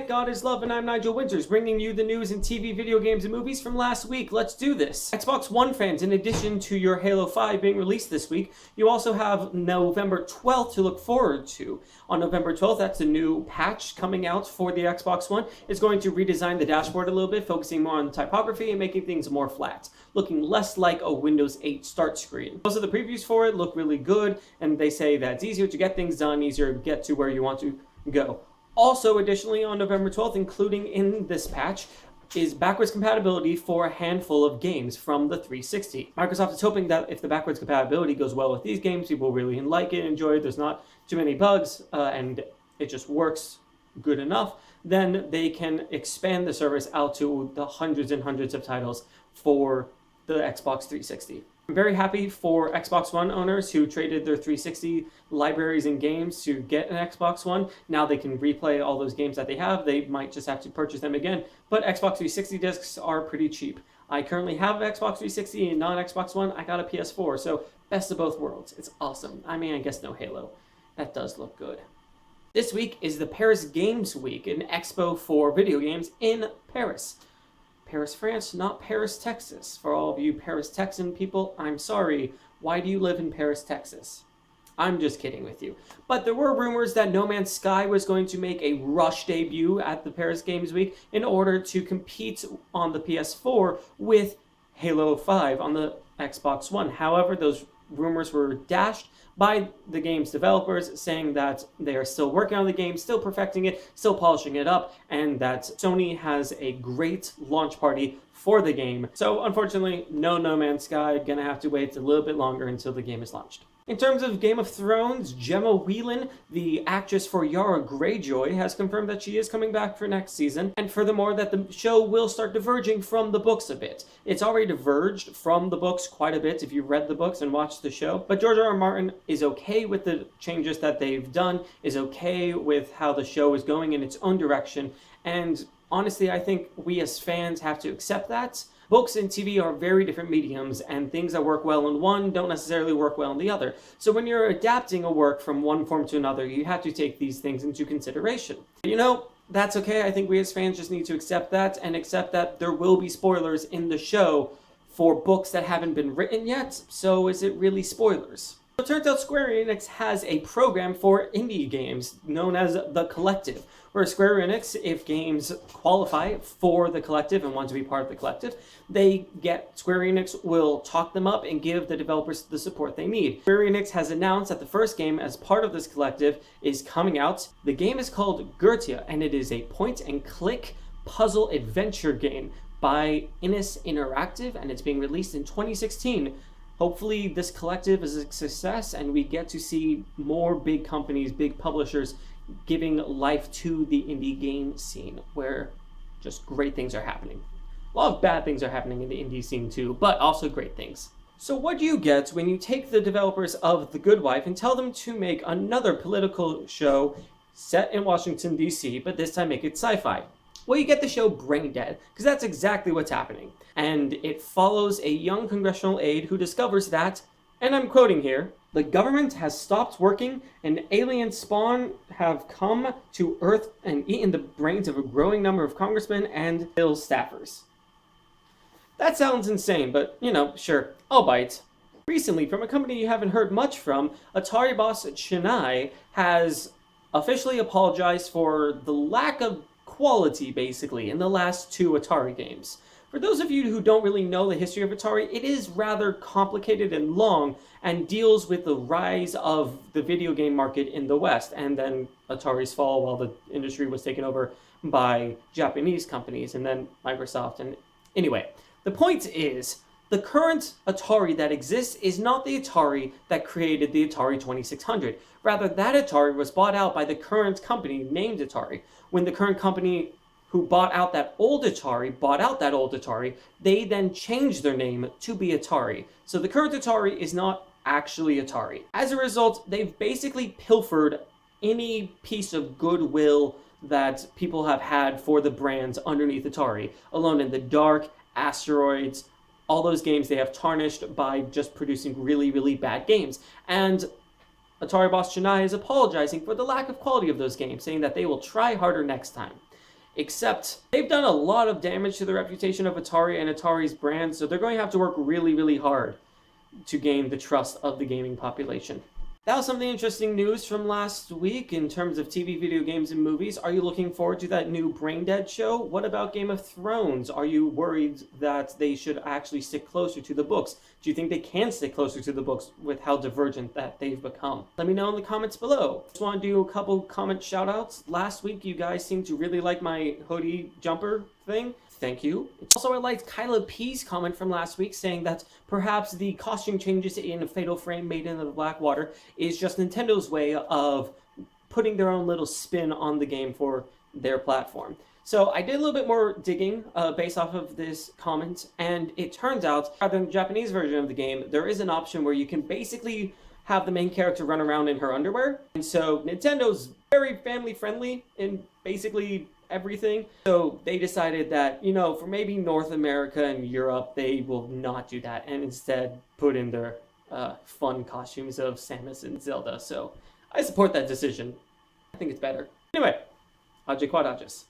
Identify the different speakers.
Speaker 1: God is love, and I'm Nigel Winters, bringing you the news in TV, video games, and movies from last week. Let's do this. Xbox One fans, in addition to your Halo 5 being released this week, you also have November 12th to look forward to. On November 12th, that's a new patch coming out for the Xbox One. It's going to redesign the dashboard a little bit, focusing more on typography and making things more flat, looking less like a Windows 8 start screen. Also, the previews for it look really good, and they say that it's easier to get things done, easier to get to where you want to go. Also, additionally, on November 12th, including in this patch, is backwards compatibility for a handful of games from the 360. Microsoft is hoping that if the backwards compatibility goes well with these games, people really like it, enjoy it, there's not too many bugs, and it just works good enough, then they can expand the service out to the hundreds and hundreds of titles for the Xbox 360. I'm very happy for Xbox One owners who traded their 360 libraries and games to get an Xbox One. Now they can replay all those games that they have. They might just have to purchase them again, but Xbox 360 discs are pretty cheap. I currently have an Xbox 360 and non-Xbox One. I got a PS4, so best of both worlds. It's awesome. I mean, I guess no Halo. That does look good. This week is the Paris Games Week, an expo for video games in Paris. Paris, France, not Paris, Texas. For all of you Paris Texan people, I'm sorry. Why do you live in Paris, Texas? I'm just kidding with you. But there were rumors that No Man's Sky was going to make a rush debut at the Paris Games Week in order to compete on the PS4 with Halo 5 on the Xbox One. However, those rumors were dashed by the game's developers, saying that they are still working on the game, still perfecting it, still polishing it up, and that Sony has a great launch party for the game. So unfortunately, no Man's Sky, gonna have to wait a little bit longer until the game is launched. In terms of Game of Thrones, Gemma Whelan, the actress for Yara Greyjoy, has confirmed that she is coming back for next season, and furthermore that the show will start diverging from the books a bit. It's already diverged from the books quite a bit if you read the books and watched the show, but George R.R. Martin is okay with the changes that they've done, is okay with how the show is going in its own direction, and honestly, I think we as fans have to accept that. Books and TV are very different mediums, and things that work well in one don't necessarily work well in the other. So when you're adapting a work from one form to another, you have to take these things into consideration. You know, that's okay. I think we as fans just need to accept that, and accept that there will be spoilers in the show for books that haven't been written yet. So is it really spoilers? It turns out Square Enix has a program for indie games known as The Collective, where Square Enix, if games qualify for The Collective and want to be part of The Collective, Square Enix will talk them up and give the developers the support they need. Square Enix has announced that the first game as part of this collective is coming out. The game is called Gertia, and it is a point-and-click puzzle adventure game by Enix Interactive, and it's being released in 2016. Hopefully this collective is a success and we get to see more big companies, big publishers giving life to the indie game scene where just great things are happening. A lot of bad things are happening in the indie scene too, but also great things. So what do you get when you take the developers of The Good Wife and tell them to make another political show set in Washington, D.C., but this time make it sci-fi? Well, you get the show Brain Dead, because that's exactly what's happening. And it follows a young congressional aide who discovers that, and I'm quoting here, the government has stopped working and alien spawn have come to Earth and eaten the brains of a growing number of congressmen and Bill staffers. That sounds insane, but, you know, sure, I'll bite. Recently, from a company you haven't heard much from, Atari boss Chennai has officially apologized for the lack of quality, basically, in the last two Atari games. For those of you who don't really know the history of Atari, it is rather complicated and long and deals with the rise of the video game market in the West and then Atari's fall while the industry was taken over by Japanese companies and then Microsoft. And anyway, the point is, the current Atari that exists is not the Atari that created the Atari 2600. Rather, that Atari was bought out by the current company named Atari. When the current company who bought out that old Atari, they then changed their name to be Atari. So the current Atari is not actually Atari. As a result, they've basically pilfered any piece of goodwill that people have had for the brands underneath Atari. Alone in the Dark, Asteroids, all those games they have tarnished by just producing really, really bad games. And Atari boss Chennai is apologizing for the lack of quality of those games, saying that they will try harder next time. except they've done a lot of damage to the reputation of Atari and Atari's brand, so they're going to have to work really, really hard to gain the trust of the gaming population. That was some of the interesting news from last week in terms of TV, video games, and movies. Are you looking forward to that new Braindead show? What about Game of Thrones? Are you worried that they should actually stick closer to the books? Do you think they can stick closer to the books with how divergent that they've become? Let me know in the comments below. Just want to do a couple comment shout-outs. Last week, you guys seemed to really like my hoodie jumper thing. Thank you. Also, I liked Kyla P's comment from last week saying that perhaps the costume changes in Fatal Frame Made in the Black Water is just Nintendo's way of putting their own little spin on the game for their platform. So I did a little bit more digging based off of this comment, and it turns out, rather than the Japanese version of the game, there is an option where you can basically have the main character run around in her underwear. And so Nintendo's very family friendly in basically everything. So they decided that, you know, for maybe North America and Europe, they will not do that and instead put in their fun costumes of Samus and Zelda. So I support that decision. I think it's better. Anyway, Ajay Quad Ajus.